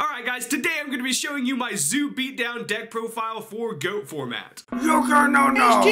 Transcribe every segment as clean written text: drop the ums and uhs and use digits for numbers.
Alright guys, today I'm going to be showing you my Zoo Beatdown deck profile for GOAT format. YugiNoNo!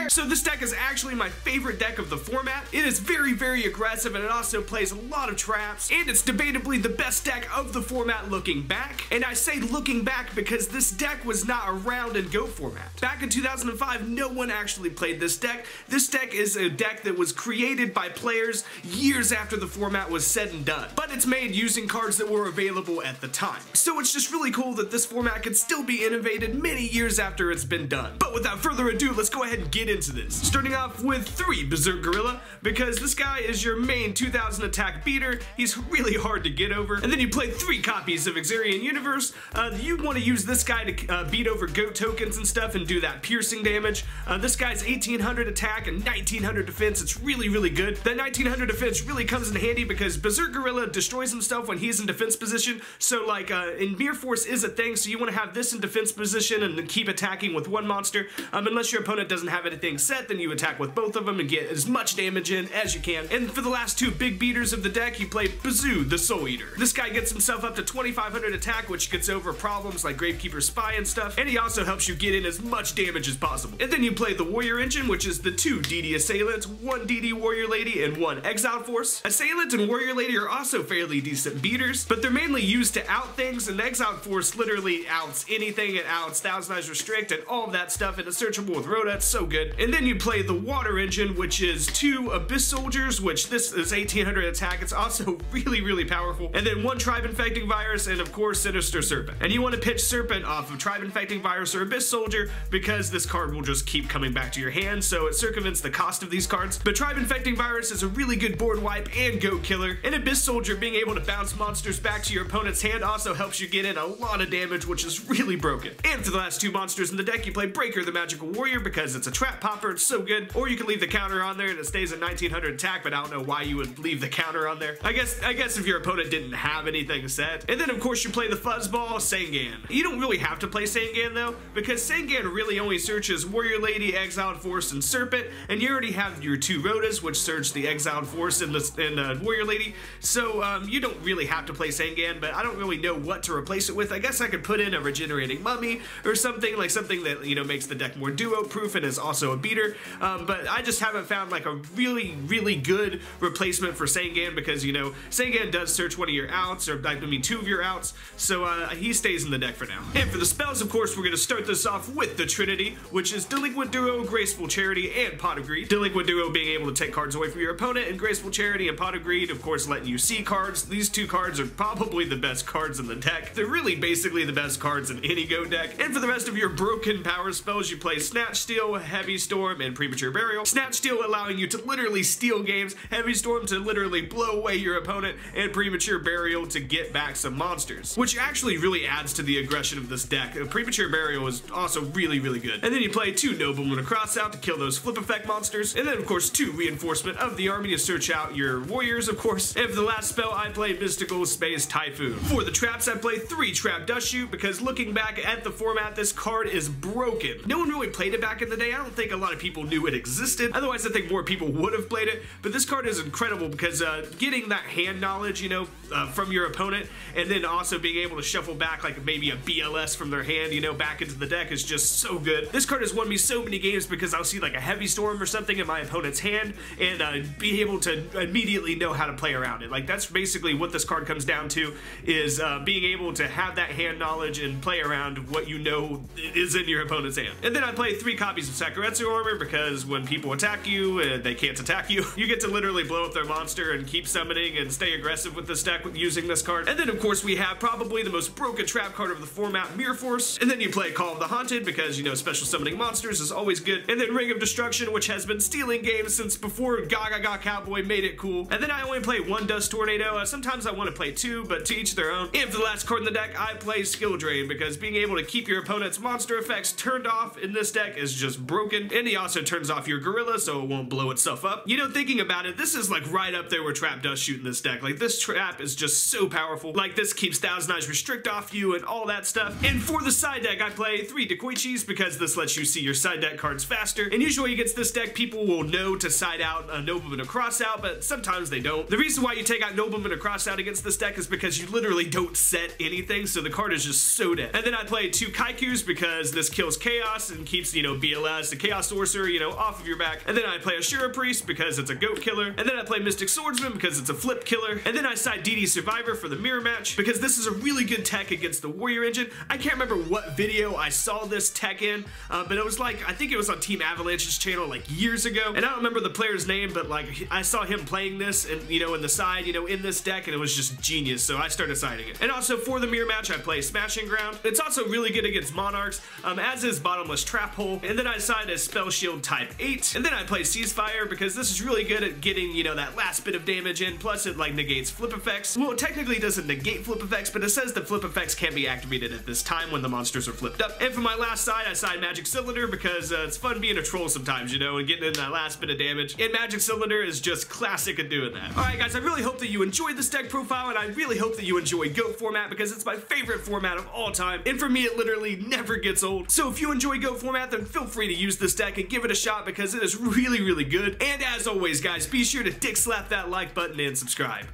So this deck is actually my favorite deck of the format. It is very aggressive and it also plays a lot of traps. And it's debatably the best deck of the format looking back. And I say looking back because this deck was not around in GOAT format. Back in 2005, no one actually played this deck. This deck is a deck that was created by players years after the format was said and done. But it's made using cards that were available at the time. So it's just really cool that this format can still be innovated many years after it's been done. But without further ado, let's go ahead and get into this. Starting off with 3 Berserk Gorilla, because this guy is your main 2000 attack beater. He's really hard to get over. And then you play 3 copies of Xarian Universe. You want to use this guy to beat over GOAT tokens and stuff and do that piercing damage. This guy's 1800 attack and 1900 defense. It's really good. That 1900 defense really comes in handy because Berserk Gorilla destroys himself when he's in defense position. So like, in Mere Force is a thing, so you want to have this in defense position and then keep attacking with one monster. Unless your opponent doesn't have anything set, then you attack with both of them and get as much damage in as you can. And for the last 2 big beaters of the deck, you play Bazoo, the Soul Eater. This guy gets himself up to 2500 attack, which gets over problems like Gravekeeper Spy and stuff, and he also helps you get in as much damage as possible. And then you play the Warrior Engine, which is the 2 DD Assailants, 1 DD Warrior Lady, and 1 Exile Force. Assailant and Warrior Lady are also fairly decent beaters, but they're mainly used to out things, and Exile Force literally outs anything. It outs Thousand Eyes Restrict and all of that stuff, and it's searchable with Rhoda. It's so good. And then you play the Water Engine, which is 2 Abyss Soldiers, which this is 1800 attack. It's also really powerful. And then 1 Tribe Infecting Virus, and of course Sinister Serpent. And you want to pitch Serpent off of Tribe Infecting Virus or Abyss Soldier because this card will just keep coming back to your hand, so it circumvents the cost of these cards. But Tribe Infecting Virus is a really good board wipe and GOAT killer. And Abyss Soldier being able to bounce monsters back to your opponent's hand also helps you get in a lot of damage, which is really broken. And for the last 2 monsters in the deck, you play Breaker, the Magical Warrior, because it's a trap popper. It's so good. Or you can leave the counter on there and it stays at 1900 attack, but I don't know why you would leave the counter on there. I guess if your opponent didn't have anything set. And then of course you play the Fuzzball, Sangan. You don't really have to play Sangan though, because Sangan really only searches Warrior Lady, Exiled Force, and Serpent, and you already have your 2 Rhodas, which search the Exiled Force and the Warrior Lady, so you don't really have to play Sangan, but I don't really know what to replace it with. I guess I could put in a Regenerating Mummy or something that, you know, makes the deck more duo-proof and is also a beater, but I just haven't found like a really good replacement for Sangan because, you know, Sangan does search one of your outs, or I mean 2 of your outs, so he stays in the deck for now. And for the spells, of course, we're going to start this off with the Trinity, which is Delinquent Duo, Graceful Charity, and Pot of Greed. Delinquent Duo being able to take cards away from your opponent, and Graceful Charity and Pot of Greed, of course, letting you see cards. These 2 cards are probably the best cards in the deck. They're really basically the best cards in any GOAT deck. And for the rest of your broken power spells, you play Snatch Steal, Heavy Storm, and Premature Burial. Snatch Steal allowing you to literally steal games, Heavy Storm to literally blow away your opponent, and Premature Burial to get back some monsters, which actually really adds to the aggression of this deck. Premature Burial is also really good. And then you play 2 Noblemen Across Out to kill those flip effect monsters, and then of course 2 Reinforcement of the Army to search out your warriors, of course. And for the last spell, I play Mystical Space Typhoon. For the traps, I play 3 Trap Dust Shoot because looking back at the format, this card is broken. No one really played it back in the day. I don't think a lot of people knew it existed. Otherwise, I think more people would have played it. But this card is incredible because getting that hand knowledge, you know, from your opponent, and then also being able to shuffle back like maybe a BLS from their hand, you know, back into the deck is just so good. This card has won me so many games because I'll see like a Heavy Storm or something in my opponent's hand and be able to immediately know how to play around it. Like, that's basically what this card comes down to, is being able to have that hand knowledge and play around what you know is in your opponent's hand. And then I play 3 copies of Sakuretsu Armor because when people attack you and they can't attack you, you get to literally blow up their monster and keep summoning and stay aggressive with this deck using this card. And then of course we have probably the most broken trap card of the format, Mere Force. And then you play Call of the Haunted because, you know, special summoning monsters is always good. And then Ring of Destruction, which has been stealing games since before Gaga Cowboy made it cool. And then I only play 1 Dust Tornado. Sometimes I want to play 2, but to each their own. And for the last card in the deck, I play Skill Drain because being able to keep your opponent's monster effects turned off in this deck is just broken. And he also turns off your Gorilla so it won't blow itself up. You know, thinking about it, this is like right up there where Trap Dust Shoot in this deck. Like, this trap is just so powerful. Like, this keeps Thousand Eyes Restrict off you and all that stuff. And for the side deck, I play 3 Dekoichis because this lets you see your side deck cards faster. And usually against this deck, people will know to side out a Nobleman or Cross Out, but sometimes they don't. The reason why you take out Nobleman or Cross Out against this deck is because you you literally don't set anything, so the card is just so dead. And then I play 2 Kaikus because this kills Chaos and keeps, you know, BLS, the Chaos Sorcerer, you know, off of your back. And then I play Ashura Priest because it's a goat killer. And then I play Mystic Swordsman because it's a flip killer. And then I side DD Survivor for the mirror match because this is a really good tech against the Warrior Engine. I can't remember what video I saw this tech in, but it was like, I think it was on Team Avalanche's channel like years ago. And I don't remember the player's name, but like I saw him playing this and, you know, in the side, you know, in this deck, and it was just genius. So I started siding it. And also for the mirror match, I play Smashing Ground. It's also really good against Monarchs, as is Bottomless Trap Hole. And then I side as Spell Shield type 8. And then I play Ceasefire because this is really good at getting, you know, that last bit of damage in. Plus it like negates flip effects. Well, it technically doesn't negate flip effects, but it says that flip effects can be activated at this time when the monsters are flipped up. And for my last side, I side Magic Cylinder because it's fun being a troll sometimes, you know, and getting in that last bit of damage. And Magic Cylinder is just classic at doing that. Alright guys, I really hope that you enjoyed this deck profile, and I really hope that you enjoy GOAT format because it's my favorite format of all time. And for me, it literally never gets old. So if you enjoy GOAT format, then feel free to use this deck and give it a shot because it is really, really good. And as always guys, be sure to dick slap that like button and subscribe.